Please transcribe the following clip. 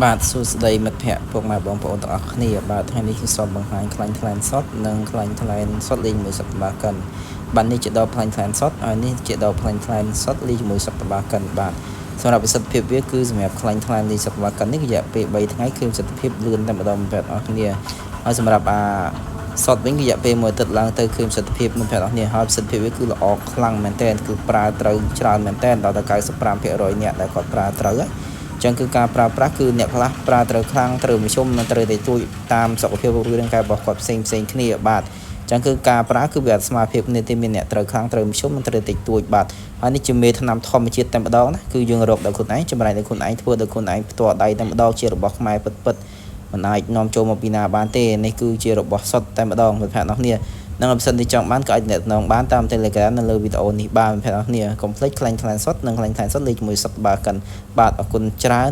បាទសួស្តីមិត្តភ័ក្តិពុកម៉ែបងប្អូនទាំងអស់គ្នាបាទថ្ងៃនេះខ្ញុំសូមបង្ហាញខ្លាញ់ថ្លែនសុតនិងខ្លាញ់ថ្លែនសុតលេងជាមួយសត្វបាកិនបាទនេះជាដបខ្លាញ់ថ្លែនសុតហើយនេះជាដបខ្លាញ់ថ្លែនសុតលេងជាមួយសត្វបាកិនបាទសម្រាប់ប្រសិទ្ធភាពវាគឺសម្រាប់ខ្លាញ់ថ្លែនលេងសត្វបាកិននេះរយៈពេល3ថ្ងៃគឺប្រសិទ្ធភាពលឿនតែម្ដងមិត្តភ័ក្តិអស់គ្នាហើយសម្រាប់សុតវិញរយៈពេល1អាទិត្យឡើងទៅគឺប្រសិទ្ធភាពមិត្តភ័ក្តិអស់គ្នាហើយប្រសិទ្ធភាពវាគឺល្អខ្លាំងមែនទែនគឺប្រើត្រូវច្រើនមែនទែនដល់តែ95%អ្នកដែលគាត់ប្រើត្រូវហើយចឹងគឺការប្រើប្រាស់គឺអ្នកខ្លះប្រើត្រូវខ្លាំងត្រូវមធ្យមនិងត្រូវតែទួយតាមសុខភាពរាងកាយរបស់គាត់ផ្សេងគ្នាបាទចឹងគឺការប្រើគឺវាអត់ស្មើភាពគ្នាទេមានអ្នកត្រូវខ្លាំងត្រូវមធ្យមនិងត្រូវតិចតួចបាទហើយនេះជាមេថ្នាំធម្មជាតិតែម្ដងណាគឺយើងរកដល់ខ្លួនឯងចម្រាញ់ដល់ខ្លួនឯងធ្វើដល់ខ្លួនឯងផ្ទាល់ដៃតែម្ដងជារបស់ខ្មែរពិតមិនអាចនាំចូលមកពីណាបានទេនេះគឺជារបស់សុទ្ធតែម្ដងមិត្តភក្តិអស់គ្នានិងបើសិនជាចង់បានក៏អាចអ្នកនងបានតាម Telegram នៅលើវីដេអូនេះបានមិត្តភក្តិអស់គ្នាកុំភ្លេចខ្លាញ់ថ្លែងសុទ្ធនិងខ្លាញ់ថ្លែងសុទ្ធលេខជាមួយសុទ្ធបាកិនបាទអរគុណច្រើន